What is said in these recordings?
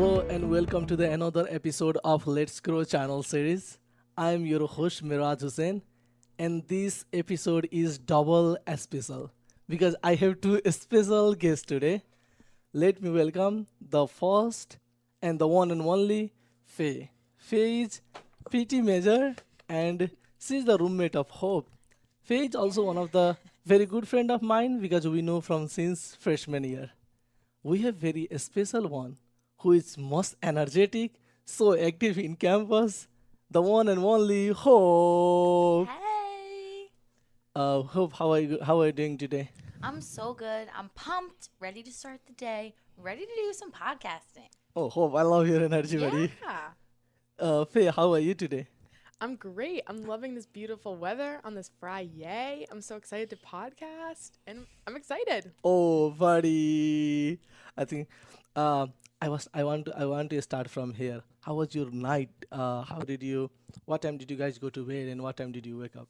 Hello and welcome to the another episode of Let's Grow channel series. I'm your host Meraj Husen, and this episode is double special because I have two special guests today. Let me welcome the first and the one and only Faye. Faye is PT major and she's the roommate of Hope. Faye is also one of the very good friend of mine because we know from since freshman year. We have very special one who is most energetic, so active in campus, the one and only Hope. Hey! Hope, how are you doing today? I'm so good. I'm pumped, ready to start the day, ready to do some podcasting. Oh, Hope, I love your energy, buddy. Yeah, Faye, how are you today? I'm great. I'm loving this beautiful weather on this Friday. I'm so excited to podcast, and I'm excited. Oh, buddy. I think I want to start from here. How was your night? What time did you guys go to bed and what time did you wake up?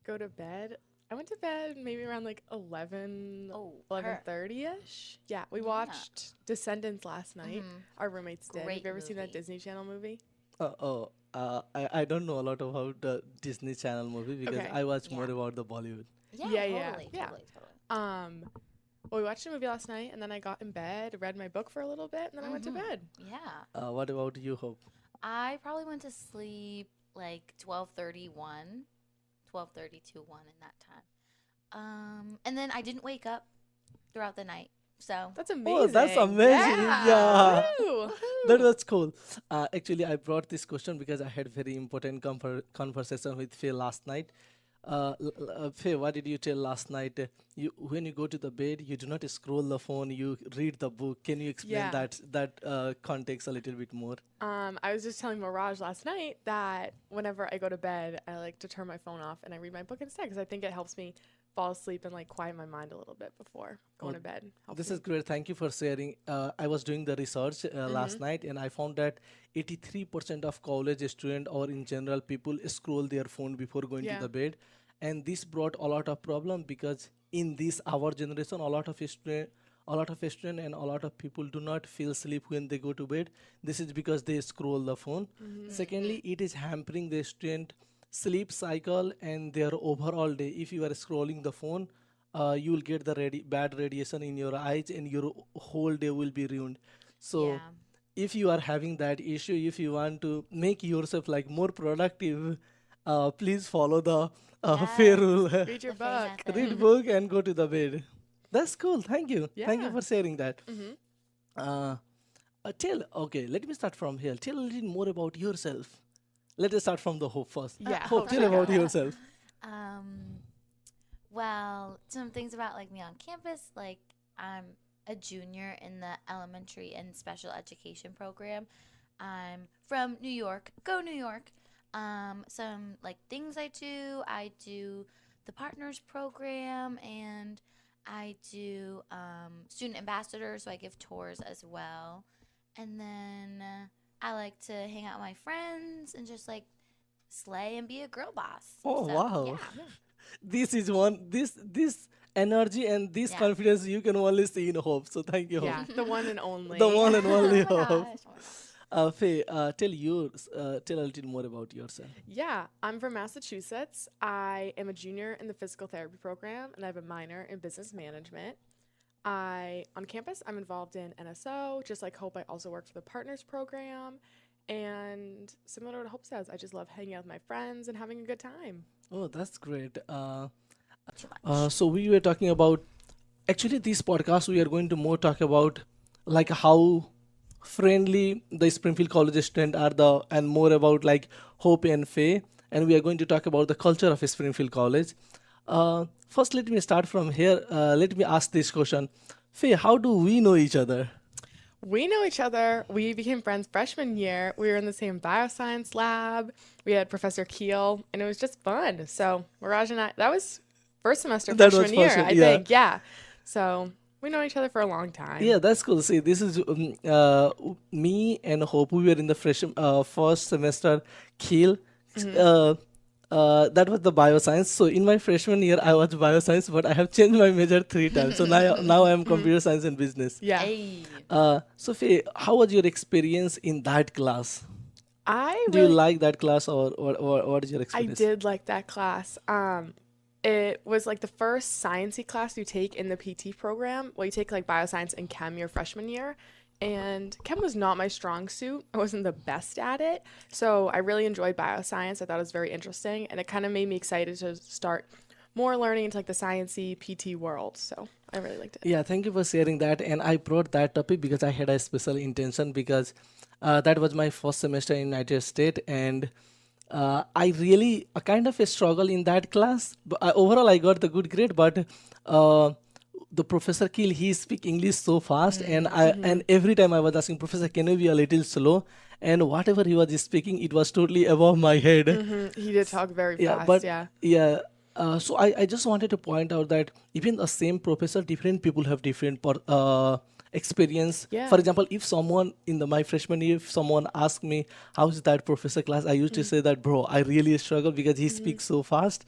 Go to bed. I went to bed maybe around like 11, Oh, 11:30ish. Yeah, we Yeah. watched Descendants last night. Mhm. Our roommates did. Have Great you ever seen that movie. Disney Channel movie? I don't know a lot about the Disney Channel movie because Okay. I watch more Yeah. about the Bollywood. Yeah, Yeah, totally, yeah. totally, totally. Well, we watched a movie last night, and then I got in bed, read my book for a little bit, and then I went to Mhm. bed. Yeah. What about you, Hope? I probably went to sleep like 12:31, 12:30 to 1 in that time. And then I didn't wake up throughout the night. So, That's amazing. Oh, that's amazing. Yeah. Yeah. Woo! That was cool. Actually, I brought this question because I had very important conversation with Faye last night. Faye, what did you tell last night? When you go to the bed, you do not scroll the phone. You read the book. Can you explain Yeah. that context a little bit more? I was just telling Mirage last night that whenever I go to bed, I like to turn my phone off and I read my book instead because I think it helps me fall asleep and like quiet my mind a little bit before going Oh, to bed. Helps This me. is great. Thank you for sharing. I was doing the research last night and I found that 83% of college students or in general people scroll their phone before going to Yeah. the bed. And this brought a lot of problem because in this our generation, a lot of student and a lot of people do not feel sleep when they go to bed. This is because they scroll the phone. Secondly, it is hampering the student sleep cycle and their overall day. If you are scrolling the phone, you will get the bad radiation in your eyes and your whole day will be ruined. So yeah. if you are having that issue, if you want to make yourself like more productive, please follow the fair Yes. rule. Read your The Faye book. method. Read book and go to the bed. That's cool. Thank you. Thank you Yeah. for sharing that. hmm Uh, okay, let me start from here. Tell a little more about yourself. Let us start from the Hope first. Yeah, Hope, Hope tell should about go. yourself. Um, well, some things about like me on campus, like I'm a junior in the elementary and special education program. I'm from New York. Go New York. Some like things I do the partners program and I do student ambassador, so I give tours as well. And then I like to hang out with my friends and just like slay and be a girl boss. Oh, So, wow. yeah. This is this energy and this Yeah. confidence you can only see in Hope. So thank you, Hope. Yeah, the one and only. The one and only Oh my Hope. gosh, oh my gosh. Faye, tell a little more about yourself. Yeah, I'm from Massachusetts. I am a junior in the physical therapy program, and I have a minor in business management. On campus, I'm involved in NSO. Just like Hope, I also work for the Partners program. And similar to what Hope says, I just love hanging out with my friends and having a good time. Oh, that's great. Too much. So we were talking about actually this podcast. We are going to more talk about like how friendly the Springfield College students are and more about like Hope and Faye. And we are going to talk about the culture of Springfield College. First, let me start from here. Let me ask this question. Faye, how do we know each other? We know each other. We became friends freshman year. We were in the same bioscience lab. We had Professor Keel, and it was just fun. So Mirage and I, that was first semester That was freshman year, first- I yeah. think. Yeah. So we know each other for a long time. Yeah, that's cool. See, this is me and Hope. We were in the first semester. Keel. Uh, that was the bioscience. So in my freshman year, I was bioscience, but I have changed my major 3 times. So now I am computer science and business. Yeah. Hey. So Faye, how was your experience in that class? I Do you really like that class, or what is your I experience? did like that class. It was like the first sciencey class you take in the PT program. Well, you take like bioscience and chem your freshman year. And chem was not my strong suit. I wasn't the best at it. So I really enjoyed bioscience. I thought it was very interesting. And it kind of made me excited to start more learning into like the sciencey PT world. So I really liked it. Yeah, thank you for sharing that. And I brought that topic because I had a special intention because that was my first semester in United States, and I really kind of a struggle in that class. But overall, I got the good grade, but uh, the professor Kiel, he speak English so fast, and and every time I was asking professor, can you be a little slow? And whatever he was speaking, it was totally above my head. He did talk very Yeah, fast. but Yeah. yeah. So I just wanted to point out that even the same professor, different people have different experience. Yeah. For example, if someone in my freshman year, if someone asked me how's that professor class, I used to say that, bro, I really struggle because he speaks so fast.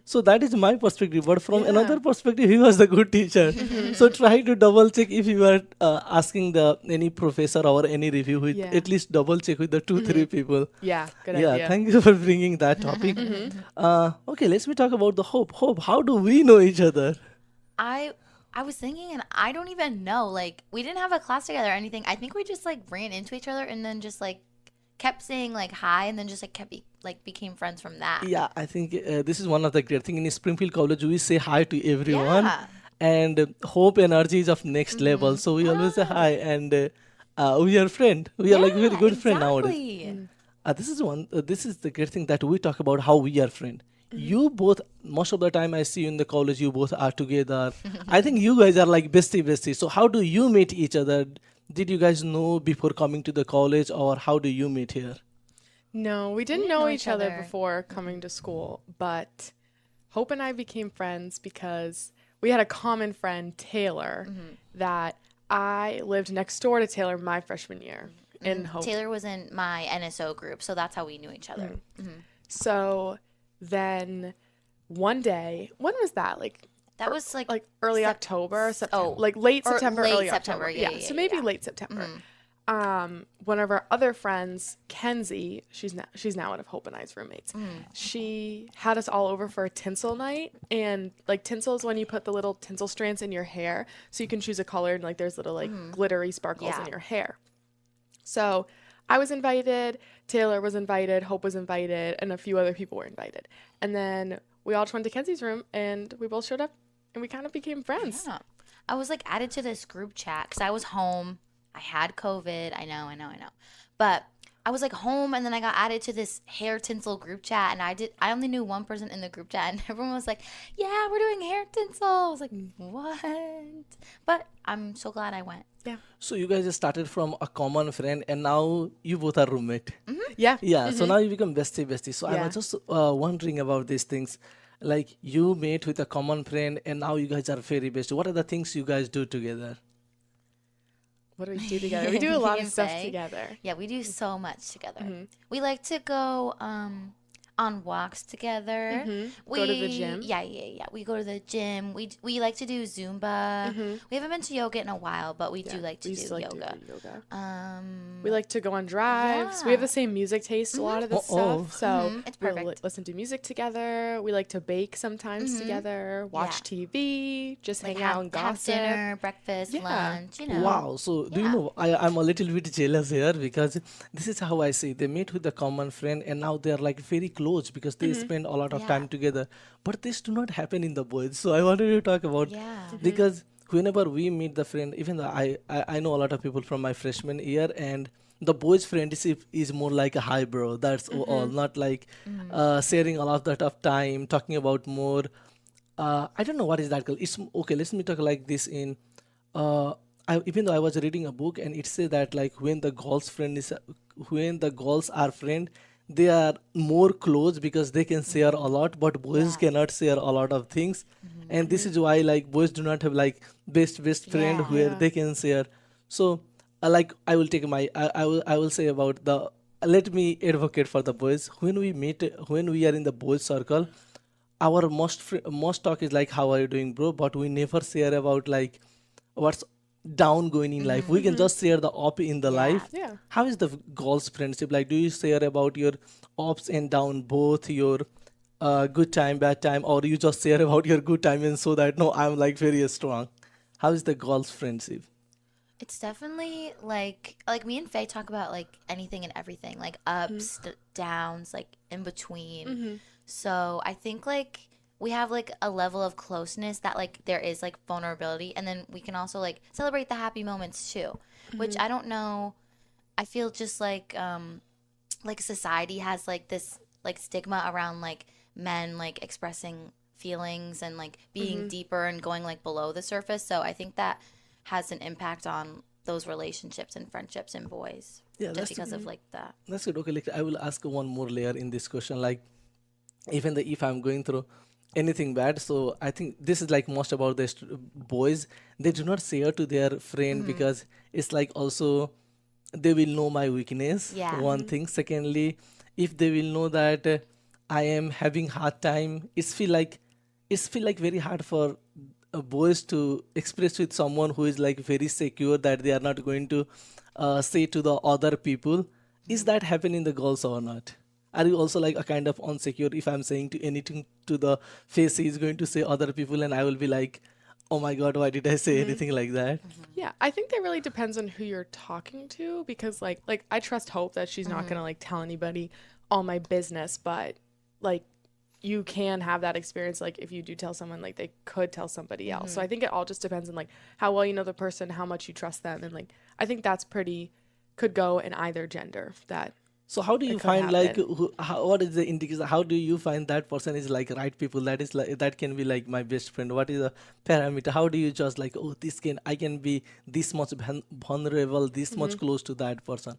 So that is my perspective. But from Yeah. another perspective, he was the good teacher. So try to double check if you are asking the any professor or any review, with Yeah. at least double check with the 2 3 people. Yeah. Good Yeah, idea. thank you for bringing that topic. Okay, let's me talk about the Hope. Hope, how do we know each other? I was thinking, and I don't even know. Like, we didn't have a class together or anything. I think we just like ran into each other and then just like kept saying like hi, and then just like became friends from that. Yeah, I think this is one of the great thing in Springfield College. We say hi to everyone, Yeah. and Hope energy is of next level. So we always say hi, and we are friend. We are like very good friend nowadays. exactly. This is the great thing that we talk about how we are friend. You both, most of the time I see you in the college, you both are together. I think you guys are like bestie. So how do you meet each other? Did you guys know before coming to the college, or how do you meet here? No, we didn't didn't know know each each other other. before coming to school, but Hope and I became friends because we had a common friend, Taylor, that I lived next door to Taylor my freshman year in Hope. Taylor was in my NSO group, so that's how we knew each other. So then one day, when was that? That was like Early Sep- October, September, oh, like late or September, late early September, October. yeah, So yeah, maybe yeah. late September. One of our other friends, Kenzie, she's now one of Hope and I's roommates. She had us all over for a tinsel night, and like tinsel is when you put the little tinsel strands in your hair, so you can choose a color, and like there's little like glittery sparkles in Yeah. your hair. So I was invited, Taylor was invited, Hope was invited, and a few other people were invited. And then we all just went to Kenzie's room, and we both showed up, and we kind of became friends. Yeah. I was like added to this group chat because I was home. I had COVID. I know. But I was like home, and then I got added to this hair tinsel group chat, and I only knew one person in the group chat, and everyone was like, "Yeah, we're doing hair tinsel." I was like, "What?" But I'm so glad I went. So you guys started from a common friend, and now you both are roommate. Yeah. Yeah, so now you become bestie. So I Yeah. was just wondering about these things. Like you met with a common friend, and now you guys are very bestie. What are the things you guys do together? What do we do together? We do a lot Me of and stuff Faye. together. Yeah, we do so much together. We like to go on walks together. Go to the gym. Yeah. We go to the gym. We like to do Zumba. We haven't been to yoga in a while, but we do like to we used do to like to yoga. do yoga. Um, We like to go on drives. We have the same music taste, a lot of this Uh-oh. stuff. So It's we'll perfect. listen to music together. We like to bake sometimes together, watch TV, just like hang out and have gossip. dinner, breakfast, Yeah. lunch. You know. Wow. So do you know, I'm a little bit jealous here because this is how I see. They meet with a common friend, and now they're like very close because they spend a lot of Yeah. time together. But this do not happen in the boys. So I wanted to talk about Yeah. because whenever we meet the friend, even though I know a lot of people from my freshman year, and the boys' friendship is more like a hi bro. That's all, not like sharing a lot of time, talking about more. I don't know what is that called. It's okay. Let me talk like this in. Even though I was reading a book and it says that like when the girls are friend, they are more close because they can share a lot, but boys cannot share a lot of things, and this is why like boys do not have like best friend Yeah. where Yeah. they can share. So like I will take I will say about the let me advocate for the boys. When we meet, when we are in the boys circle, our most talk is like, how are you doing, bro? But we never share about like what's down going in life. We can just share the up in the Yeah. life. Yeah. How is the girls friendship like? Do you share about your ups and down, both your good time, bad time, or you just share about your good time and so that no, I'm like very strong? How is the girls friendship? It's definitely like me and Faye talk about like anything and everything, like ups, downs, like in between. So I think like we have like a level of closeness that like there is like vulnerability, and then we can also like celebrate the happy moments too, which I don't know. I feel just like society has like this like stigma around like men like expressing feelings and like being deeper and going like below the surface. So I think that has an impact on those relationships and friendships in boys Yeah, just that's because of like that. that's good. Okay, like I will ask one more layer in this question. Like, even if I'm going through anything bad, so I think this is like most about the boys. They do not share to their friend because it's like also they will know my weakness. Yeah. One thing. Secondly, if they will know that I am having hard time, it's feel like very hard for boys to express with someone who is like very secure that they are not going to say to the other people. Is that happening in the girls or not? Are you also like a kind of insecure if I'm saying to anything to the face, he's going to say other people and I will be like, oh my god, why did I say anything like that? Yeah, I think that really depends on who you're talking to, because like I trust Hope that she's not gonna like tell anybody all my business, but like you can have that experience like if you do tell someone, like they could tell somebody else. So I think it all just depends on like how well you know the person, how much you trust them, and like I think that's pretty could go in either gender. That So how do you could find like happen. what is the indication? How do you find that person is like right people? That is like that can be like my best friend. What is the parameter? How do you just like, oh, this can I can be this much vulnerable, this much close to that person?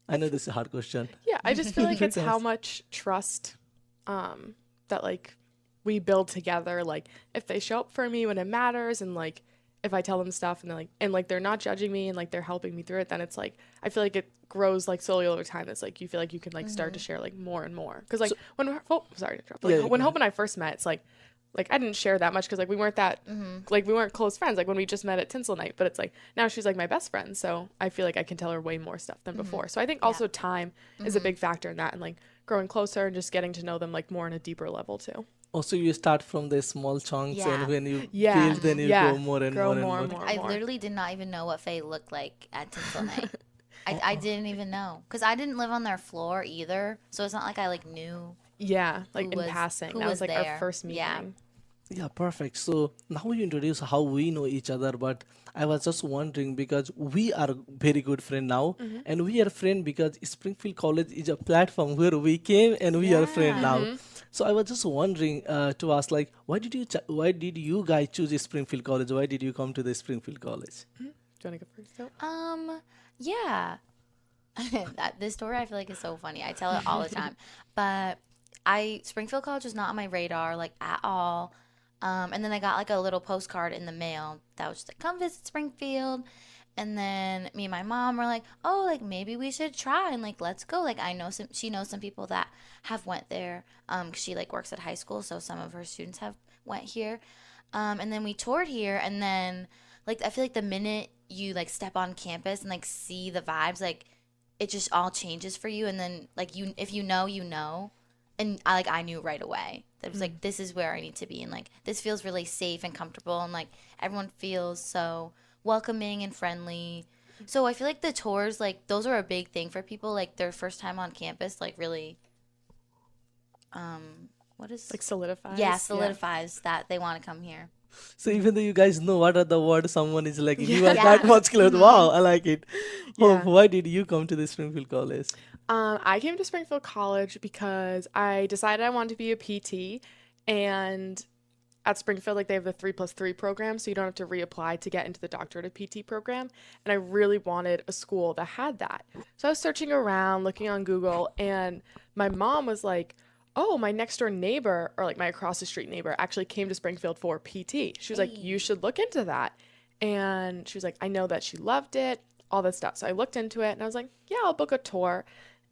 I know this is a hard question. Yeah, I just feel like it's how Yes. much trust that like we build together. Like if they show up for me when it matters, and like if I tell them stuff and they're not judging me and like they're helping me through it, then it's like I feel like it grows like slowly over time. It's like you feel like you can like start to share like more and more. Because like So sorry to interrupt. yeah, Like yeah, when go Hope ahead. and I first met, it's like I didn't share that much because like we weren't that like we weren't close friends like when we just met at Tinsel Night, but it's like now she's like my best friend, so I feel like I can tell her way more stuff than before. So I think also time is a big factor in that, and like growing closer and just getting to know them like more on a deeper level too. Also, you start from the small chunks, Yeah. and when you Yeah, build, then you yeah, go more and grow more and more more. and more I and more. literally did not even know what Faye looked like at Tinsel Night. I didn't even know because I didn't live on their floor either, so it's not like I like knew Yeah, like who in was passing. who That was was like our there. first meeting. Yeah. Yeah, perfect. So now we introduce how we know each other, but I was just wondering because we are very good friend now, and we are friend because Springfield College is a platform where we came and we are friend Yeah. now. So I was just wondering to ask like, why did you guys choose Springfield College? Why did you come to the Springfield College? Do you want to go first? Hope? Yeah. This story I feel like is so funny. I tell it all the time. But Springfield College was not on my radar like at all. And then I got like a little postcard in the mail that was just like, come visit Springfield. And then me and my mom were like, oh, like maybe we should try and like let's go. Like she knows some people that have went there. 'Cause she like works at high school, so some of her students have went here. And then we toured here, and then like I feel like the minute you like step on campus and like see the vibes, like it just all changes for you. And then like you, if you know, you know. And I knew right away that it was like this is where I need to be, and like this feels really safe and comfortable, and like everyone feels so welcoming and friendly. So I feel like the tours, like those are a big thing for people, like their first time on campus, like really what is Like solidifies. yeah, solidifies that they want to come here. So even though you guys know what are the words someone is like, you are Yeah. that much close. Wow, I like it. Yeah. Hope, why did you come to the Springfield College? I came to Springfield College because I decided I wanted to be a PT, and at Springfield, like they have the 3+3 program, so you don't have to reapply to get into the doctorate of PT program. And I really wanted a school that had that. So I was searching around, looking on Google, and my mom was like, oh, my next door neighbor, or like my across the street neighbor, actually came to Springfield for PT. She was like, you should look into that. And she was like, I know that she loved it, all this stuff. So I looked into it and I was like, yeah, I'll book a tour.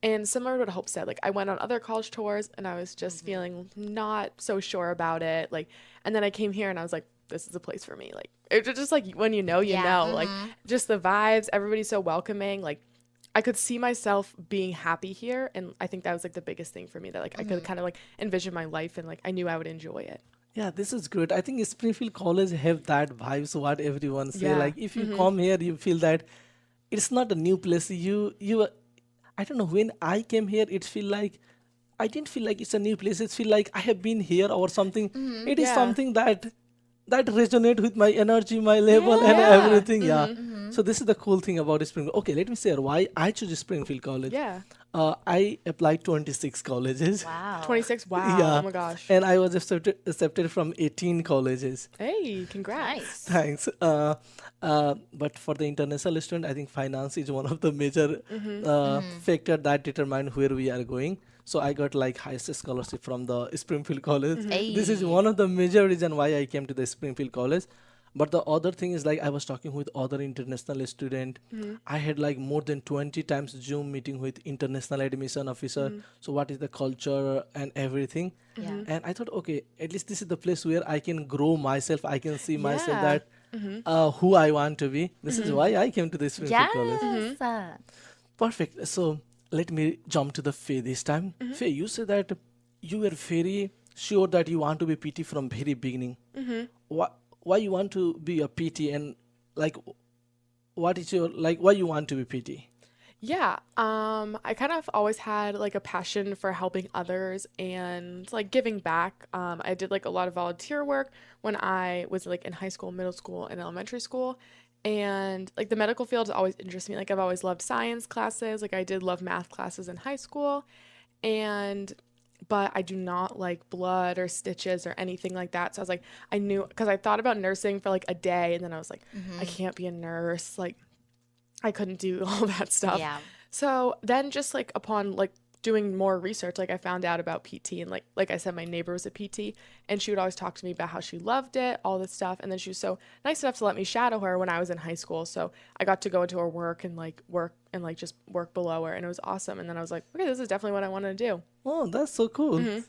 And similar to what Hope said, like I went on other college tours and I was just feeling not so sure about it. Like, and then I came here and I was like, this is a place for me. Like, it's just like when you know, like just the vibes, everybody's so welcoming. Like, I could see myself being happy here. And I think that was like the biggest thing for me that like I could kind of like envision my life and like I knew I would enjoy it. Yeah, this is good. I think Springfield College have that vibes what everyone say. Yeah. Like if you come here, you feel that it's not a new place. I don't know, when I came here, it feel like I didn't feel like it's a new place. It feel like I have been here or something. It is Yeah. something that resonate with my energy, my level, and Yeah. everything. Yeah. So this is the cool thing about Springfield. Okay, let me share why I choose Springfield College. Yeah. I applied 26 colleges. Wow. 26. Wow. Yeah. Oh my gosh. And I was accepted from 18 colleges. Hey, congrats. Nice. Thanks. But for the international student, I think finance is one of the major factor that determine where we are going. So I got like highest scholarship from the Springfield College. This is Hey. one of the major reason why I came to the Springfield College. But the other thing is like I was talking with other international student. I had like more than 20 times Zoom meeting with international admission officer. So what is the culture and everything. Yeah. And I thought, okay, at least this is the place where I can grow myself. I can see myself Yeah. that who I want to be. This is why I came to this Springfield College. Yes. Perfect. So let me jump to the Faye this time. Faye, you said that you were very sure that you want to be PT from very beginning. Why you want to be a PT and like what is your like why you want to be PT? Yeah, I kind of always had like a passion for helping others and like giving back. I did like a lot of volunteer work when I was like in high school, middle school, and elementary school. And like the medical field has always interested me. Like I've always loved science classes. Like I did love math classes in high school. But I do not like blood or stitches or anything like that. So I was like, I knew because I thought about nursing for like a day and then I was like, I can't be a nurse. Like I couldn't do all that stuff. Yeah. So then just like upon like doing more research, like I found out about PT and like I said, my neighbor was a PT and she would always talk to me about how she loved it, all this stuff. And then she was so nice enough to let me shadow her when I was in high school. So I got to go into her work and just work below her and it was awesome. And then I was like, okay, this is definitely what I want to do. Oh, that's so cool.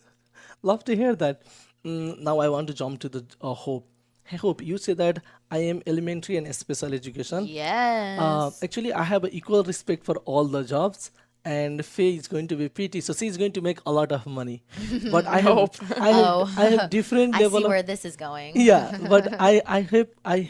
Love to hear that. Now I want to jump to the Hope. Hey, Hope, you say that I am elementary and special education. Yes. Actually, I have equal respect for all the jobs. And Faye is going to be PT, so she's going to make a lot of money. But I have different I level see of where this is going. yeah. But I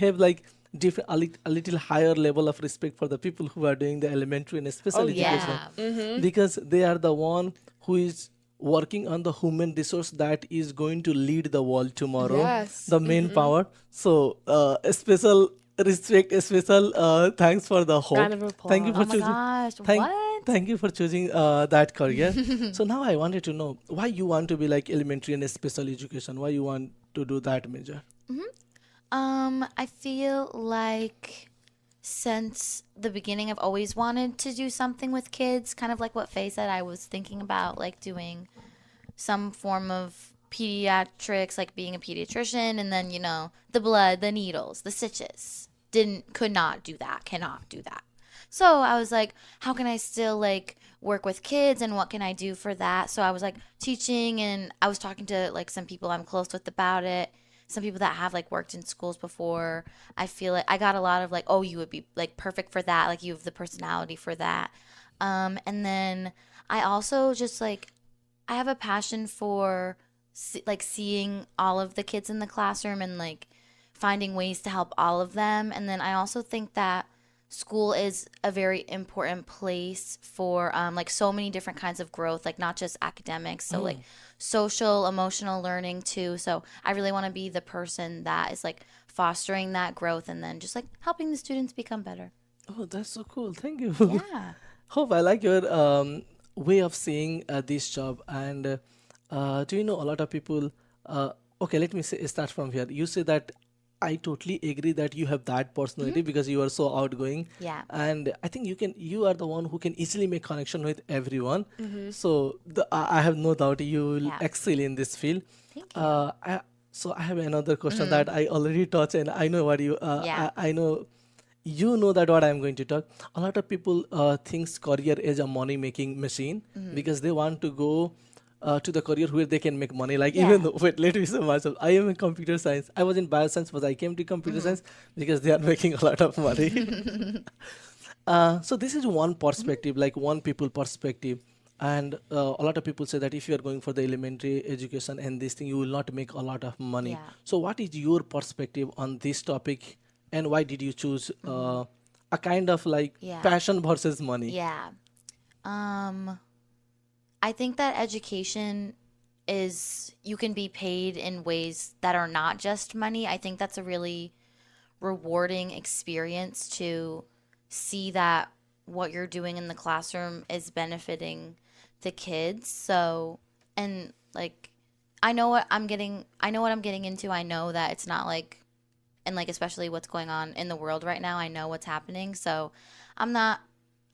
have like different a little higher level of respect for the people who are doing the elementary and special education Yeah. because they are the one who is working on the human resource that is going to lead the world tomorrow. Yes. The main power. So a special respect, a special thanks for the hope. Round of Thank you for applause. Oh my choosing. gosh. What? Thank you for choosing that career. So now I wanted to know why you want to be like elementary and special education. Why you want to do that major? I feel like since the beginning, I've always wanted to do something with kids, kind of like what Faye said. I was thinking about like doing some form of pediatrics, like being a pediatrician, and then, you know, the blood, the needles, the stitches. Could not do that, cannot do that. So I was like, how can I still like work with kids and what can I do for that? So I was like teaching and I was talking to like some people I'm close with about it. Some people that have like worked in schools before. I feel like I got a lot of like, oh, you would be like perfect for that. Like you have the personality for that. And then I also just like, I have a passion for like seeing all of the kids in the classroom and like finding ways to help all of them. And then I also think that school is a very important place for like so many different kinds of growth, like not just academics. So like social, emotional learning too. So I really want to be the person that is like fostering that growth and then just like helping the students become better. Oh, that's so cool. Thank you. Yeah. Hope I like your way of seeing this job. And do you know a lot of people? Okay, let me start from here. You say that I totally agree that you have that personality because you are so outgoing. Yeah. And I think you are the one who can easily make connection with everyone. So I have no doubt you will Yeah. excel in this field. Thank you. So I have another question that I already touched, and I know what you. Yeah. I know you know that what I'm going to talk. A lot of people thinks career is a money making machine because they want to go to the career where they can make money. Like even Yeah. though, wait, let me say myself. I am in computer science. I was in bioscience, but I came to computer science because they are making a lot of money. So this is one perspective, like one people perspective. And a lot of people say that if you are going for the elementary education and this thing, you will not make a lot of money. Yeah. So what is your perspective on this topic, and why did you choose a kind of like Yeah. passion versus money? Yeah. Um, I think that education is, you can be paid in ways that are not just money. I think that's a really rewarding experience to see that what you're doing in the classroom is benefiting the kids. So, and like, I know what I'm getting into. I know that it's not like, and like, especially what's going on in the world right now, I know what's happening. So I'm not,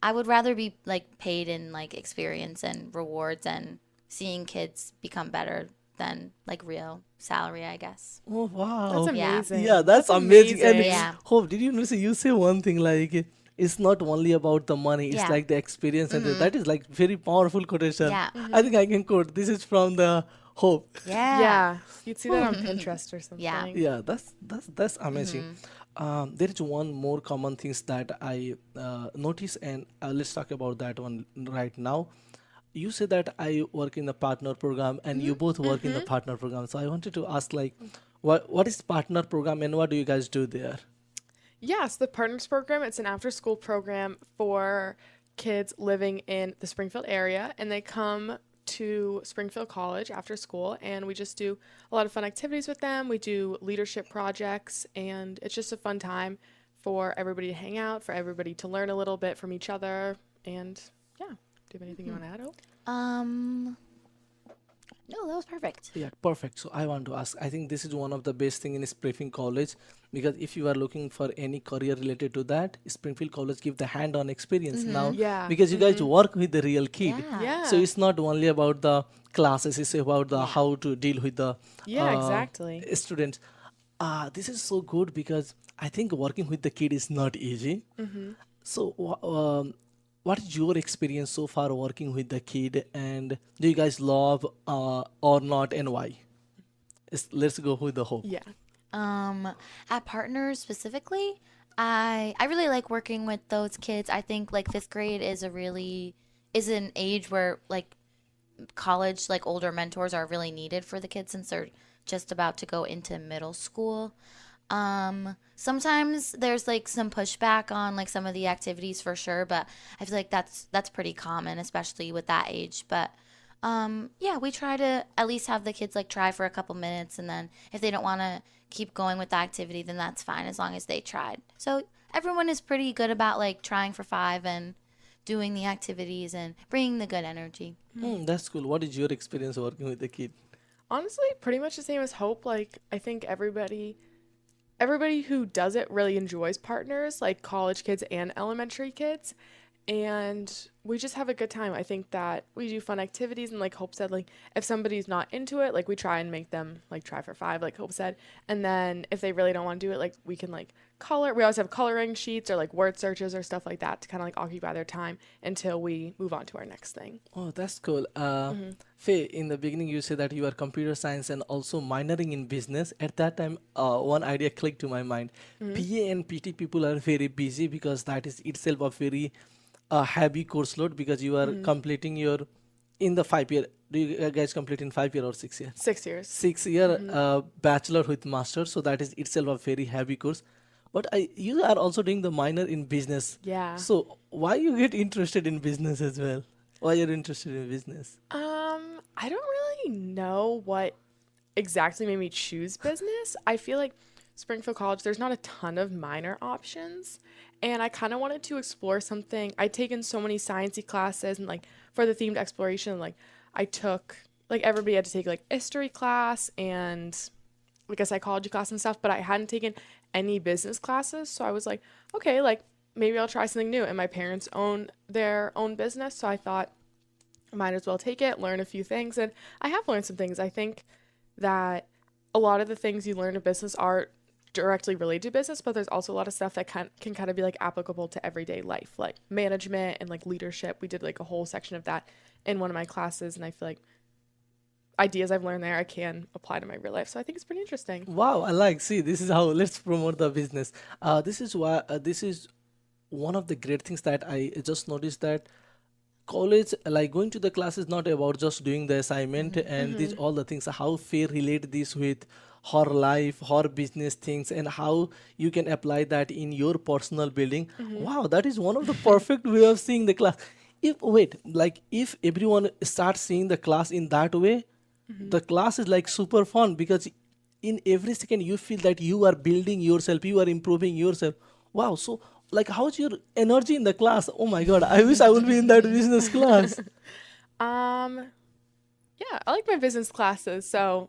I would rather be like paid in like experience and rewards and seeing kids become better than like real salary, I guess. Oh That's wow. Yeah. amazing. Yeah, that's amazing. And Yeah. Hope, did you know, you say one thing like it's not only about the money, it's Yeah. like the experience, and that is like very powerful quotation. Yeah. I think I can quote. This is from the Hope. Yeah. Yeah. You'd see that on Pinterest or something. Yeah. Yeah, that's amazing. There is one more common things that I notice, and let's talk about that one right now. You say that I work in the partner program, and you both work in the partner program. So I wanted to ask, like, what is partner program, and what do you guys do there? Yes, the Partners Program, it's an after school program for kids living in the Springfield area, and they come to Springfield College after school, and we just do a lot of fun activities with them. We do leadership projects, and it's just a fun time for everybody to hang out, for everybody to learn a little bit from each other, and yeah. Do you have anything you want to add, Hope? No, that was perfect. Yeah, perfect. So I want to ask, I think this is one of the best thing in Springfield College, because if you are looking for any career related to that, Springfield College give the hand-on experience now, Yeah. because you guys work with the real kid. Yeah. Yeah. So it's not only about the classes, it's about the how to deal with the Yeah, exactly. students. This is so good because I think working with the kid is not easy. So what is your experience so far working with the kid, and do you guys love or not, and why? Let's go with the Hope. Yeah. At Partners specifically, I really like working with those kids. I think like fifth grade is an age where like college, like older mentors are really needed for the kids since they're just about to go into middle school. Sometimes there's like some pushback on like some of the activities for sure, but I feel like that's pretty common, especially with that age. But yeah, we try to at least have the kids like try for a couple minutes, and then if they don't want to keep going with the activity, then that's fine as long as they tried. So everyone is pretty good about like trying for 5 and doing the activities and bringing the good energy. That's cool. What is your experience working with the kid? Honestly, pretty much the same as Hope. Like, I think everybody who does it really enjoys Partners, like college kids and elementary kids. And we just have a good time. I think that we do fun activities, and like Hope said, like if somebody's not into it, like we try and make them like try for 5, like Hope said. And then if they really don't want to do it, like we can like color. We always have coloring sheets or like word searches or stuff like that to kind of like occupy their time until we move on to our next thing. Oh, that's cool. Faye, in the beginning, you said that you are computer science and also minoring in business. At that time, one idea clicked to my mind. PA and PT people are very busy because that is itself a very heavy course load, because you are completing your in the 5 year. Do you guys complete in 5 year or 6 year? 6 years. 6 year bachelor with master, so that is itself a very heavy course. But you are also doing the minor in business. Yeah. So why you get interested in business as well? Why you're interested in business? I don't really know what exactly made me choose business. I feel like Springfield College, there's not a ton of minor options. And I kind of wanted to explore something. I'd taken so many sciencey classes, and like for the themed exploration, like I took, like everybody had to take like history class and like a psychology class and stuff, but I hadn't taken any business classes. So I was like, okay, like maybe I'll try something new. And my parents own their own business, so I thought I might as well take it, learn a few things. And I have learned some things. I think that a lot of the things you learn in business are directly related to business, but there's also a lot of stuff that can kind of be like applicable to everyday life, like management and like leadership. We did like a whole section of that in one of my classes, and I feel like ideas I've learned there I can apply to my real life. So I think it's pretty interesting. Wow, I like. See, this is how let's promote the business. This is why this is one of the great things that I just noticed that college, like going to the class, is not about just doing the assignment and these all the things. How Faye relate this with her life, her business things, and how you can apply that in your personal building. Wow, that is one of the perfect way of seeing the class. If wait, like if everyone starts seeing the class in that way, the class is like super fun because in every second you feel that you are building yourself, you are improving yourself. Wow, so like how's your energy in the class? Oh my god, I wish I would be in that business class. Um, yeah, I like my business classes. So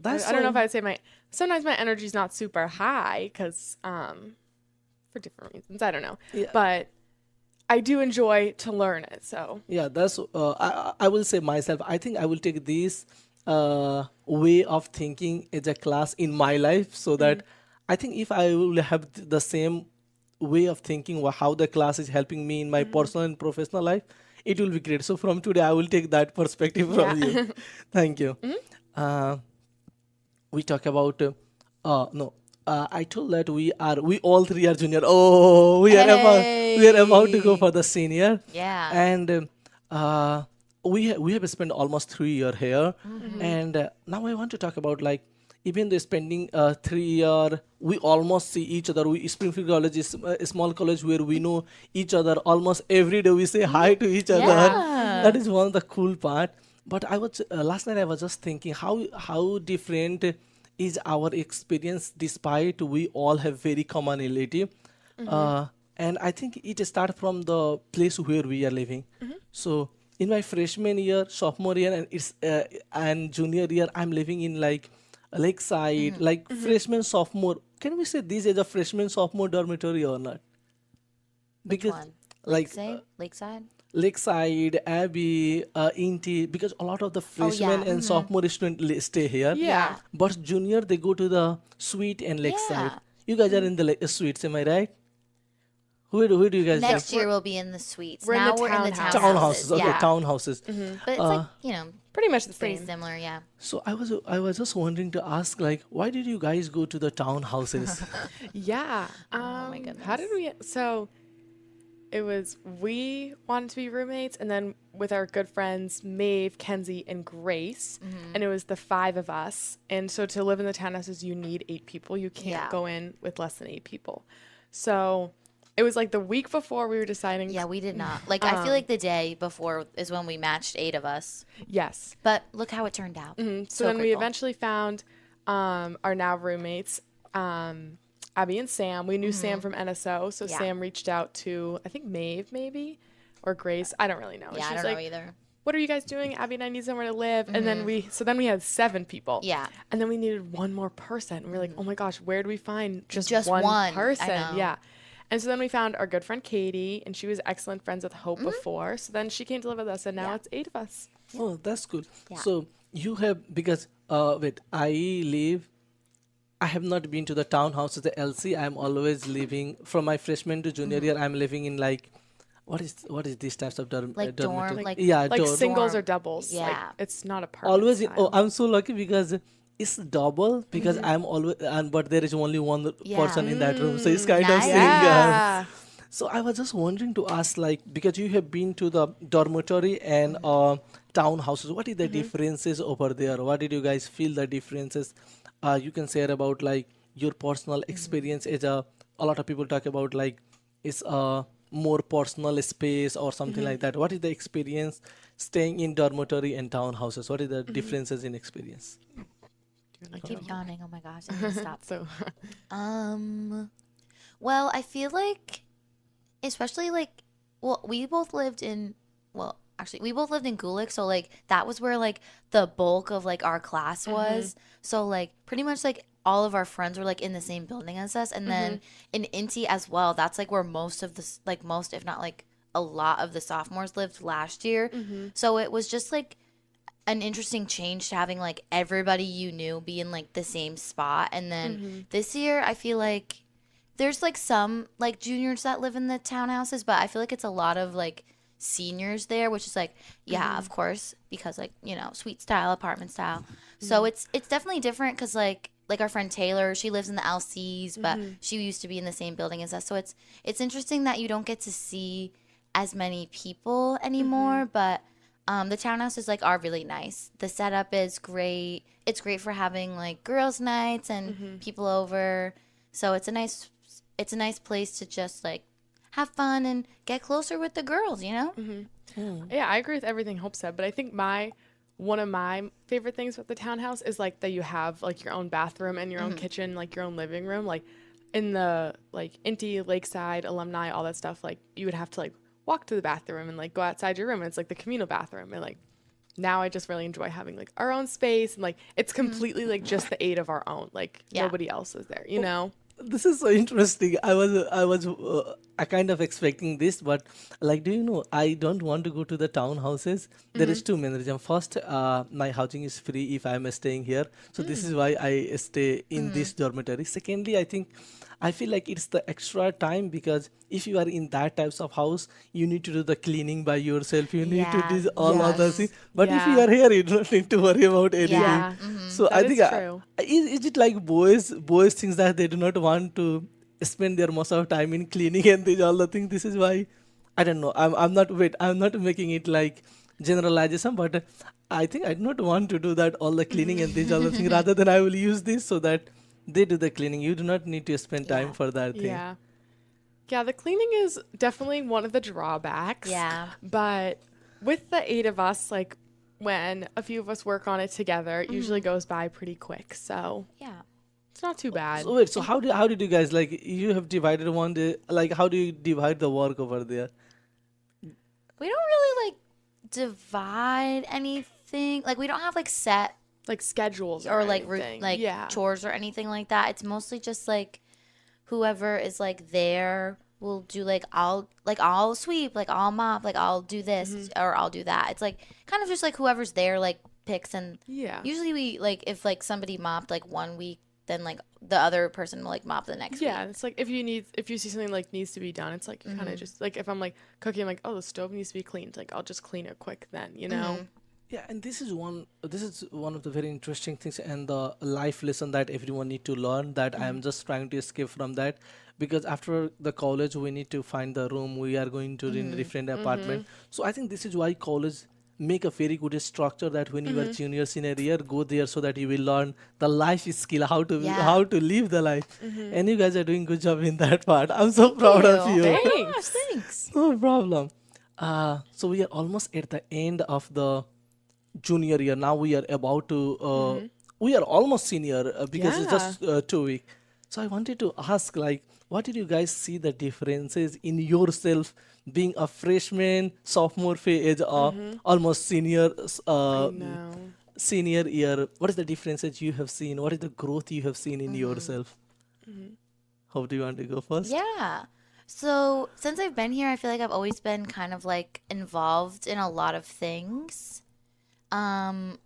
That's I don't know if so I'd say sometimes my energy's not super high because for different reasons. I don't know. Yeah. But I do enjoy to learn it. So Yeah, that's I will say myself. I think I will take this way of thinking as a class in my life, so that I think if I will have the same way of thinking how the class is helping me in my personal and professional life, it will be great. So from today, I will take that perspective from yeah. you. Thank you. Uh, we talk about no. I told that we all three are junior. Oh, we are about to go Hey. for the senior, Yeah. and we have spent almost 3 year here, and now I want to talk about like even though spending 3 year, we almost see each other. We Springfield College is a small college where we know each other almost every day. We say hi to each other. Yeah. That is one of the cool part. But I was last night I was just thinking how different is our experience despite we all have very commonality. Uh, and I think it starts from the place where we are living. So in my freshman year, sophomore year, and junior year, I'm living in like Lakeside, like freshman sophomore. Can we say this is a freshman sophomore dormitory or not? Which Because one? like Lakeside? Lakeside, Abbey, Inti, because a lot of the freshmen yeah. and sophomore students stay here. Yeah. But junior, they go to the suite and Lakeside. Yeah. You guys are in the suites, am I right? Who do you guys Next live? year we'll be in the suites. We're in Now the we're in the townhouses. Townhouses, okay, Yeah. townhouses. But it's like, Pretty much the pretty same. similar, yeah. So I was just wondering to ask, like, why did you guys go to the townhouses? Yeah. my How did we? So it was we wanted to be roommates, and then with our good friends Maeve, Kenzie, and Grace, and it was the 5 of us. And so to live in the townhouses, you need 8 people. You can't Yeah. go in with less than 8 people. So it was like the week before we were deciding. Yeah, we did not. Like, I feel like the day before is when we matched 8 of us. Yes. But look how it turned out. So then we grateful. eventually found our now roommates, Abby and Sam. We knew Sam from NSO, so Yeah. Sam reached out to I think Maeve maybe or Grace. I don't really know. Yeah, I She's don't like, know either. "What are you guys doing? Abby and I need somewhere to live." And then we had 7 people. Yeah. And then we needed one more person. And we were like, "Oh my gosh, where do we find just One. I person?" know. Yeah. And so then we found our good friend Katie, and she was excellent friends with Hope before. So then she came to live with us, and now Yeah. it's 8 of us. Oh, that's good. Yeah. So you have because wait, I have not been to the townhouses, the LC. I'm always living from my freshman to junior year. I'm living in like what is these types of Like dorm, dormitory? like- yeah, Like dorm. singles dorm. or doubles. Like, Yeah. it's not a perfect Always in, style. I'm so lucky because it's double because I'm always but there is only one Yeah. person in that room, so it's kind of Nice. single. Yeah. So I was just wondering to ask, like, because you have been to the dormitory and townhouses, what is the differences over there? What did you guys feel the differences? You can share about like your personal experience. As a lot of people talk about like it's a more personal space or something like that. What is the experience staying in dormitory and townhouses? What is the differences in experience? I keep yawning. Oh my gosh, I need to stop. So Well, I feel like, especially like, we both lived in, actually, we both lived in Gulick, so like that was where like the bulk of like our class was. So like pretty much like all of our friends were like in the same building as us, and then in Inti as well. That's like where most of the most, if not like a lot of the sophomores lived last year. So it was just like an interesting change to having like everybody you knew be in like the same spot. And then this year I feel like there's like some like juniors that live in the townhouses, but I feel like it's a lot of like seniors there, which is like, yeah, of course, because like, you know, suite style, apartment style. So it's definitely different because like our friend Taylor, she lives in the LCs, but she used to be in the same building as us. So it's interesting that you don't get to see as many people anymore, but the townhouses like are really nice. The setup is great. It's great for having like girls' nights and people over. So it's a nice place to just like have fun and get closer with the girls, you know? Yeah, I agree with everything Hope said, but I think one of my favorite things about the townhouse is like that you have like your own bathroom and your own kitchen, like your own living room. Like in the like Indy, Lakeside, alumni, all that stuff, like you would have to like walk to the bathroom and like go outside your room, and it's like the communal bathroom. And like now I just really enjoy having like our own space, and like it's completely like just the 8 of our own, like nobody else is there, you know? This is so interesting. I kind of expecting this, but like, do you know, I don't want to go to the townhouses. There is two main reasons. First, my housing is free if I'm staying here, so this is why I stay in this dormitory. Secondly, I feel like it's the extra time, because if you are in that types of house, you need to do the cleaning by yourself. You need to Yeah. do all other Yes. things. But if you Yeah. are here, you don't need to worry about anything. Yeah. So That I is think true. is it like boys things that they do not want to spend their most of time in cleaning and these all the things. This is why I don't know. I'm not making it like generalization, but I think I do not want to do that all the cleaning and these all the things. Rather than I will use this so that they do the cleaning. You do not need to spend time Yeah. for that thing. Yeah. Yeah, the cleaning is definitely one of the drawbacks. Yeah. But with the 8 of us, like when a few of us work on it together, it usually goes by pretty quick. So Yeah. it's not too bad. So wait, so how did you guys, like, you have divided one day, like how do you divide the work over there? We don't really like divide anything. Like we don't have like set Like schedules or like anything. like chores or anything like that. It's mostly just like whoever is like there will do like I'll sweep, like I'll mop, like I'll do this or I'll do that. It's like kind of just like whoever's there like picks, and Yeah. usually we like if like somebody mopped like one week, then like the other person will like mop the next Yeah, week. it's like if you see something like needs to be done, it's like kind of just like if I'm like cooking, I'm like, oh, the stove needs to be cleaned, like I'll just clean it quick then, you know? Yeah, and this is one of the very interesting things and the life lesson that everyone need to learn, that I am just trying to escape from that, because after the college we need to find the room, we are going to in different apartment. So I think this is why college make a very good structure, that when you are junior senior year, go there so that you will learn the life skill, Yeah. how to live the life. And you guys are doing good job in that part. I'm so proud of you. Oh my Thanks. gosh, thanks. No problem. So we are almost at the end of the junior year. Now we are about to, we are almost senior, because it's just 2 weeks. So I wanted to ask, like, what did you guys see the differences in yourself being a freshman, sophomore phase, or almost senior, No. senior year? What is the differences you have seen? What is the growth you have seen in yourself? How do you want to go first? Yeah. So since I've been here, I feel like I've always been kind of like involved in a lot of things.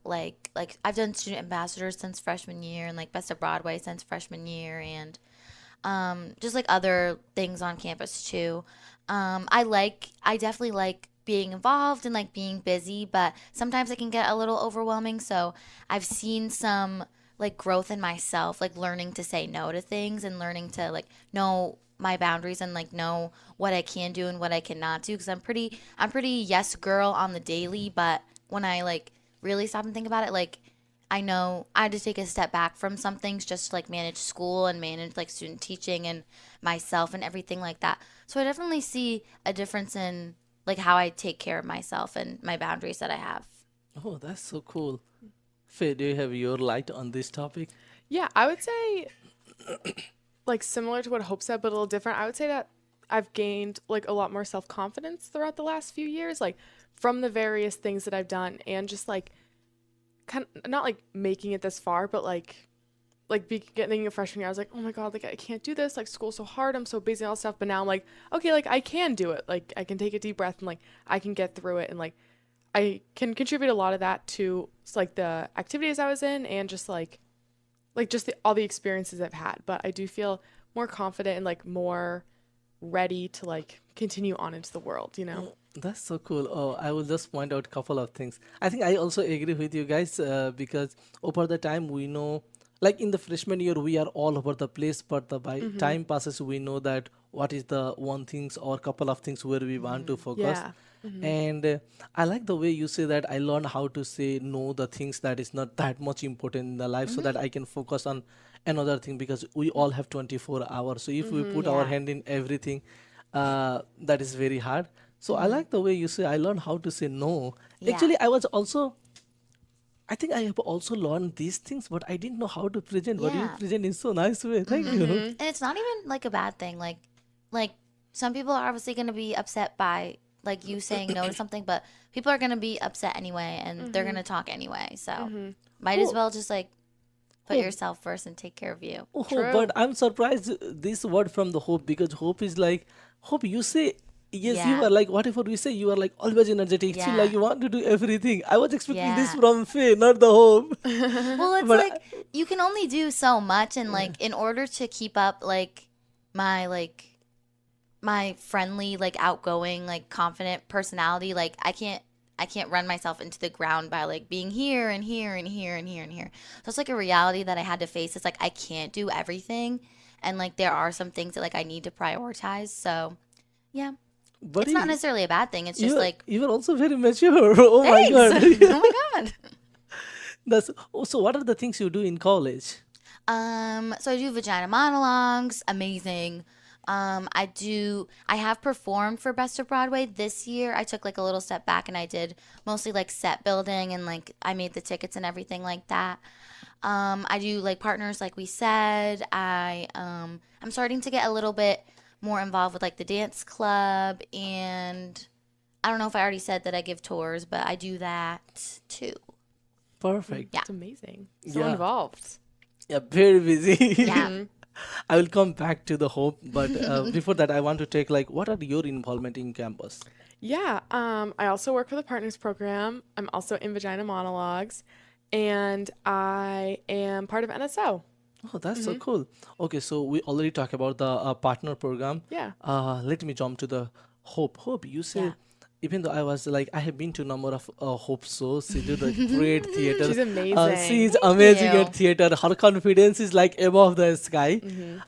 Like I've done student ambassadors since freshman year, and like Best of Broadway since freshman year, and just like other things on campus too. I definitely like being involved and like being busy, but sometimes it can get a little overwhelming. So I've seen some like growth in myself, like learning to say no to things and learning to like know my boundaries and like know what I can do and what I cannot do, because I'm pretty yes girl on the daily, but when I like really stop and think about it, like I know I had to take a step back from some things just to like manage school and manage like student teaching and myself and everything like that. So I definitely see a difference in like how I take care of myself and my boundaries that I have. Oh, that's so cool. Faye, do you have your light on this topic? Yeah, I would say like similar to what Hope said, but a little different. I would say that I've gained like a lot more self-confidence throughout the last few years, like from the various things that I've done, and just like kind of not like making it this far, but like getting a freshman year, I was like, oh my God, like I can't do this. Like school's so hard. I'm so busy and all that stuff. But now I'm like, okay, like I can do it. Like I can take a deep breath and like I can get through it. And like I can contribute a lot of that to like the activities I was in and just just all the experiences I've had. But I do feel more confident and like more ready to like continue on into the world, you know? That's so cool. Oh, I will just point out a couple of things. I think I also agree with you guys because over the time we know, like in the freshman year, we are all over the place, but the by time passes, we know that what is the one things or couple of things where we want to focus. Yeah. And I like the way you say that I learned how to say no the things that is not that much important in the life so that I can focus on another thing because we all have 24 hours. So if we put our Yeah. hand in everything, that is very hard. So I like the way you say I learned how to say no. Yeah. Actually, I think I have also learned these things, but I didn't know how to present. But you Yeah. present in so nice way. Thank you. And it's not even like a bad thing. Like some people are obviously going to be upset by like you saying no to something, but people are going to be upset anyway and they're going to talk anyway. So might as Oh, well just like put oh, yourself first and take care of you. oh, True. but I'm surprised this word from the Hope because Hope is like Hope. You say yes, you Yeah. are like whatever we say. You are like always energetic. It's feel like Yeah. you want to do everything. I was expecting this Yeah. from Faye, not the Hope. Well, it's But like you can only do so much and like in order to keep up like my friendly, like outgoing, like confident personality, like I can't run myself into the ground by like being here and here and here and here and here. So it's like a reality that I had to face. It's like I can't do everything and like there are some things that like I need to prioritize. So, yeah. It's not buddy, necessarily a bad thing. It's just like you are also very mature. Oh my thanks. god. Oh my god. That's so what are the things you do in college? So I do vagina monologues, amazing. I have performed for Best of Broadway this year. I took like a little step back and I did mostly like set building and like I made the tickets and everything like that. I do like partners like we said. I'm starting to get a little bit more involved with like the dance club and I don't know if I already said that I give tours, but I do that too. Perfect. Yeah. It's amazing. So Yeah. involved. Yeah, very busy. Yeah. I will come back to the Hope, but before that, I want to take like, what are your involvement in campus? Yeah, I also work for the Partners Program. I'm also in Vagina Monologues, and I am part of NSO. Oh, that's so cool. Okay, so we already talked about the partner program. Yeah. Let me jump to the Hope. Hope, you said, Yeah. even though I was like, I have been to a number of Hope shows. She do the great theater. She's amazing. She is Thank amazing you. at theater. Her confidence is like above the sky.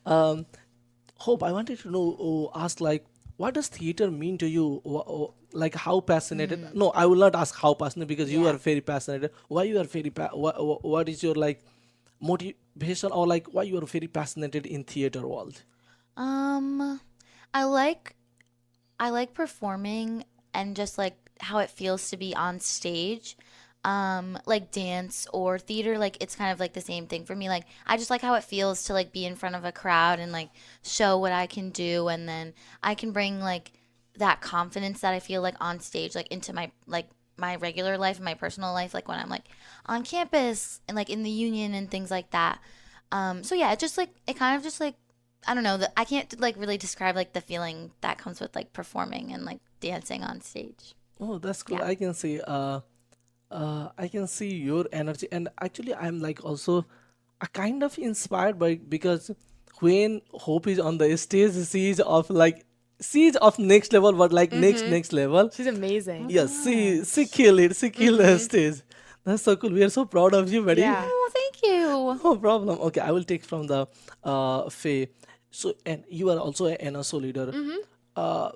Hope, I wanted to know, ask like, what does theater mean to you? Like how passionate? No, I will not ask how passionate because you Yeah. are very passionate. Why you are very what is your like motivation or like why you are very passionate in theater world? Um, I like performing and just like how it feels to be on stage. Like dance or theater, like it's kind of like the same thing for me. Like I just like how it feels to like be in front of a crowd and like show what I can do and then I can bring like that confidence that I feel like on stage like into my regular life and my personal life like when I'm like on campus and like in the union and things like that. So yeah, it just like it kind of just like I don't know that I can't like really describe like the feeling that comes with like performing and like dancing on stage. Oh, that's cool. Yeah. I can see your energy, and actually, I'm like also kind of inspired by because when Hope is on the stage, she is of next level, but like next level. She's amazing. Yes, she kill it. She kill the stage. That's so cool. We are so proud of you, buddy. Yeah. Oh, thank you. No problem. Okay, I will take from the Faye. So, and you are also an NSO leader. Uh,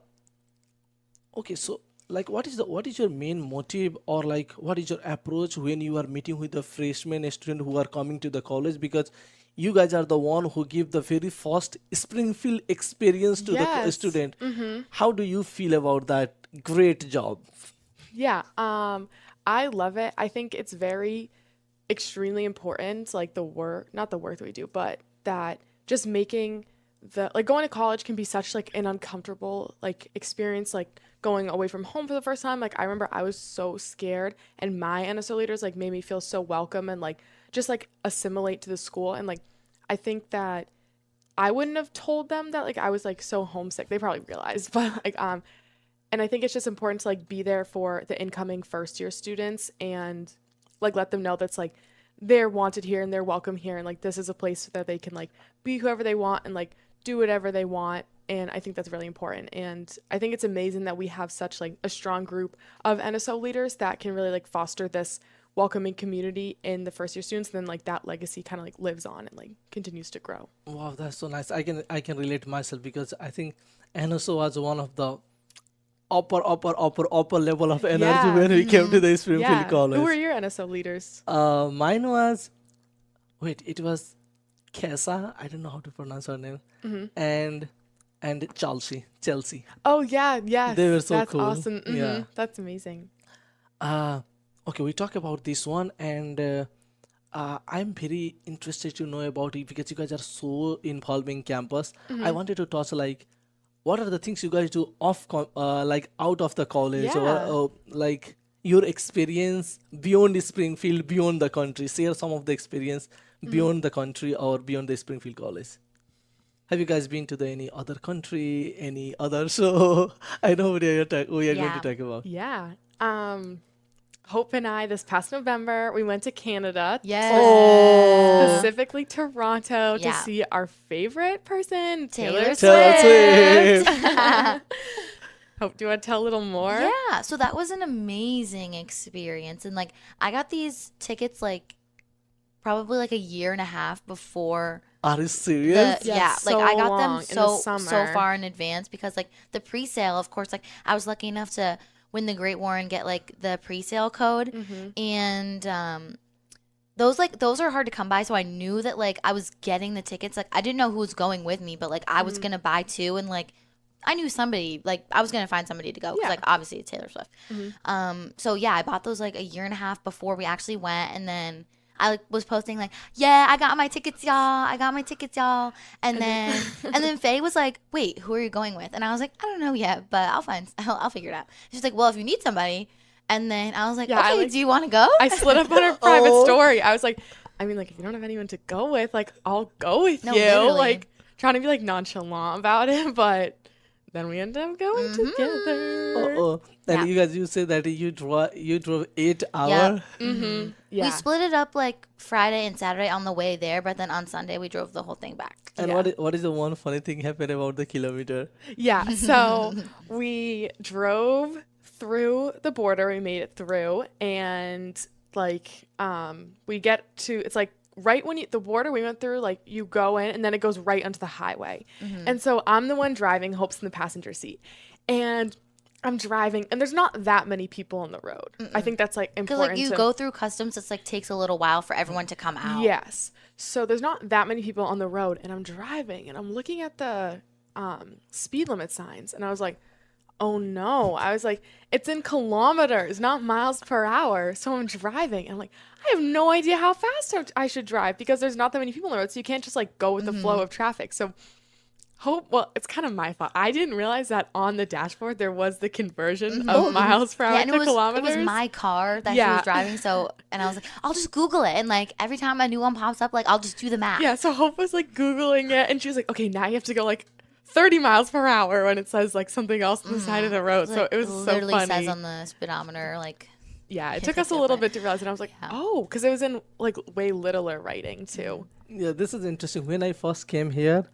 okay, so like, what is your main motive or like what is your approach when you are meeting with the freshman student who are coming to the college? Because you guys are the one who give the very first Springfield experience to the Yes. student. How do you feel about that? Great job. Yeah. I love it. I think it's very extremely important, like the work, not the work that we do, but that just making the like going to college can be such like an uncomfortable like experience, like going away from home for the first time. Like I remember I was so scared and my NSO leaders like made me feel so welcome and like just like assimilate to the school. And like I think that I wouldn't have told them that like I was like so homesick. They probably realized, but like And I think it's just important to like be there for the incoming first year students and like let them know that's like they're wanted here and they're welcome here and like this is a place that they can like be whoever they want and like do whatever they want. And I think that's really important. And I think it's amazing that we have such like a strong group of NSO leaders that can really like foster this welcoming community in the first year students. And then like that legacy kind of like lives on and like continues to grow. Wow, that's so nice. I can relate myself because I think NSO was one of the upper level of energy Yeah. when we came to the Springfield Yeah. College. Who were your NSO leaders? Mine was, it was Kesa. I don't know how to pronounce her name, and Chelsea. Oh yeah, yes. They were so That's cool. awesome. Yeah. That's amazing. Okay, we talk about this one, and I'm very interested to know about it because you guys are so involved in campus. I wanted to touch like, what are the things you guys do like out of the college, or Yeah. like your experience beyond Springfield, beyond the country? Share some of the experience beyond the country or beyond the Springfield College. Have you guys been to any other country, any other show? I know we are going to Yeah. talk about. Yeah. Hope and I this past November we went to Canada. Yes. Specifically Toronto to Yeah. see our favorite person, Taylor Taylor Swift. Hope, do you want to tell a little more? Yeah, so that was an amazing experience. And like I got these tickets like probably like a year and a half before Are you the serious? Yeah, yeah, like I so got long them in the so summer. far in advance because like the pre-sale, of course, like I was lucky enough to win the Great War and get like the pre-sale code. And those are hard to come by, so I knew that like I was getting the tickets. Like I didn't know who was going with me, but like I was gonna buy two, and like I knew somebody, like I was gonna find somebody to go because Yeah. like obviously it's Taylor Swift. So yeah, I bought those like a year and a half before we actually went, and then I like was posting like, yeah, I got my tickets, y'all. I got my tickets, y'all. And then Faye was like, wait, who are you going with? And I was like, I don't know yet, but I'll figure it out. She's like, well, if you need somebody. And then I was like, Yeah, I, okay, like- do you want to go? I slid up on her private story. I was like, I mean, like, if you don't have anyone to go with, like, I'll go with No, you. literally. Like, trying to be like nonchalant about it, but then we ended up going together. Oh, and Yeah. you said that you drove 8 hours. Yep. Yeah. We split it up like Friday and Saturday on the way there, but then on Sunday we drove the whole thing back. And Yeah. what is the one funny thing happened about the kilometer? Yeah, so we drove through the border. We made it through, and like we get to it's like right when the border we went through, like you go in and then it goes right onto the highway. And so I'm the one driving, Hope's in the passenger seat, and I'm driving, and there's not that many people on the road. I think that's like Because important. like you to- go through customs, it's like takes a little while for everyone to come out. Yes. So there's not that many people on the road, and I'm driving, and I'm looking at the speed limit signs, and I was like, oh no. I was like, it's in kilometers, not miles per hour. So I'm driving, and I'm like, I have no idea how fast I should drive because there's not that many people on the road, so you can't just like go with the flow of traffic. So it's kind of my fault. I didn't realize that on the dashboard there was the conversion of miles per hour Yeah, and to it was kilometers. my car that she Yeah. was driving, and I was like, I'll just Google it, and like every time a new one pops up, like I'll just do the math. Yeah, so Hope was like Googling it, and she was like, okay, now you have to go like 30 miles per hour when it says like something else on the side of the road. So Like, it was so literally funny. says on the speedometer, like Yeah, it hit took the us a little different- bit to realize, and I was like, Yeah. oh, because it was in like way littler writing too. Yeah, this is interesting. When I first came here,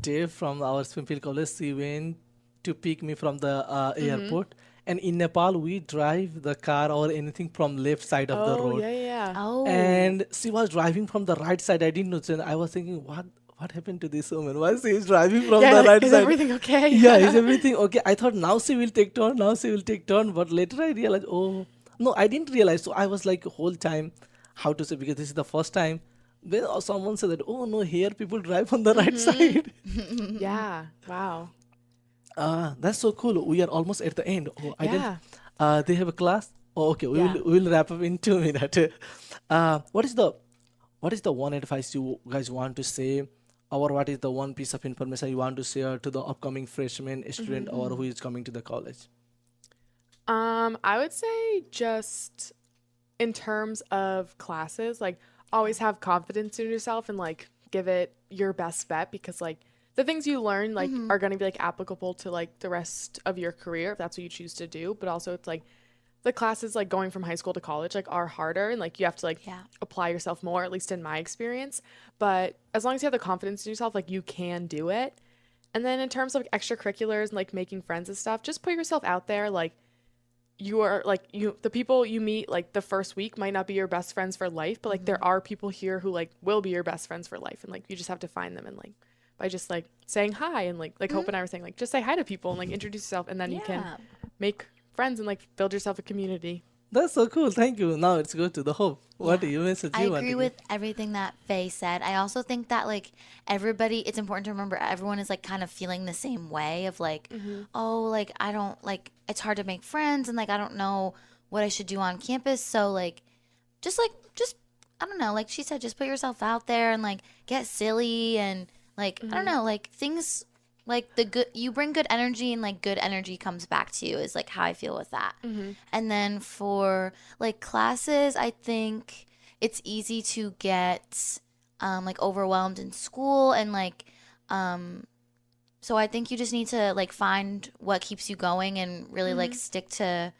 Dave from our Springfield College, he went to pick me from the airport. And in Nepal, we drive the car or anything from left side of the Oh, road. yeah. oh, And she was driving from the right side. I didn't know. And I was thinking, what happened to this woman? Why she is driving from Yeah, the like, right is side? everything okay? Yeah, is everything okay? I thought now she will take turn. But later I realized, oh no, I didn't realize. So I was like whole time, how to say, because this is the first time when someone said that, oh no, here people drive on the right side. Yeah, wow. That's so cool. We are almost at the end. Oh, I Yeah. didn't. They have a class. Oh, okay. Yeah. We will wrap up in 2 minutes. What is the one advice you guys want to say, or what is the one piece of information you want to share to the upcoming freshman student or who is coming to the college? I would say just in terms of classes, like always have confidence in yourself and like give it your best bet because like the things you learn like are going to be like applicable to like the rest of your career if that's what you choose to do. But also it's like the classes like going from high school to college like are harder and like you have to like apply yourself more, at least in my experience. But as long as you have the confidence in yourself, like you can do it. And then in terms of like, extracurriculars and like making friends and stuff, just put yourself out there. Like you are like the people you meet like the first week might not be your best friends for life, but like there are people here who like will be your best friends for life, and like you just have to find them, and like by just like saying hi and like Hope and I were saying, like just say hi to people and like introduce yourself, and then you can make friends and like build yourself a community. That's so cool. Thank you. Now it's go to the Hope. What do you message I you want agree to with everything that Faye said. I also think that like everybody, it's important to remember everyone is like kind of feeling the same way of like, oh, like I don't like, it's hard to make friends and like I don't know what I should do on campus. So like just I don't know, like she said, just put yourself out there and like get silly and like I don't know, like things like the good, you bring good energy and like good energy comes back to you is like how I feel with that. And then for like classes, I think it's easy to get like overwhelmed in school and like so I think you just need to like find what keeps you going and really like stick to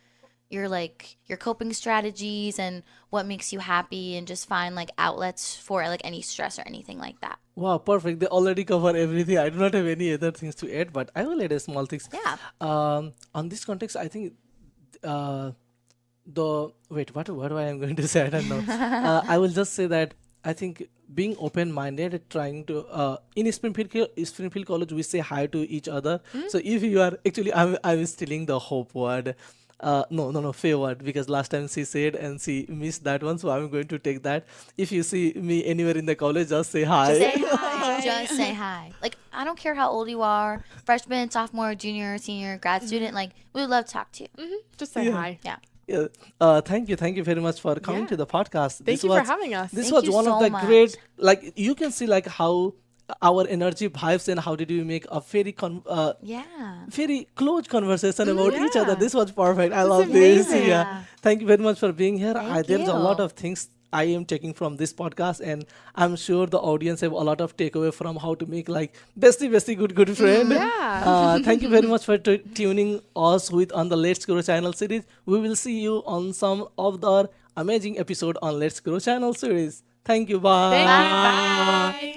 your coping strategies and what makes you happy, and just find like outlets for like any stress or anything like that. Wow, perfect. They already cover everything. I do not have any other things to add, but I will add a small things. Yeah. On this context, I think the wait, what I am going to say? I don't know. I will just say that I think being open-minded, trying to in Springfield College, we say hi to each other. So if you are actually, I was stealing the Hope word. No, Faye word, because last time she said and she missed that one, so I'm going to take that. If you see me anywhere in the college, just say hi. Just say hi. Just say hi. Like, I don't care how old you are, freshman, sophomore, junior, senior, grad student, like, we would love to talk to you. Just say hi. Yeah. Yeah. Thank you very much for coming to the podcast. Thank you for having us. This Thank was you one of so the much. great, like you can see like how our energy vibes and how did we make a very Yeah. very close conversation about each other. Yeah. This was perfect. I love this. amazing. Yeah. Thank you very much for being here. Thank There's a lot you. of things I am taking from this podcast, and I'm sure the audience have a lot of takeaway from how to make like bestie good friend. Yeah. Thank you very much for tuning us with on the Let's Grow channel series. We will see you on some of the amazing episode on Let's Grow channel series. Thank you. Bye. Thank you. Bye.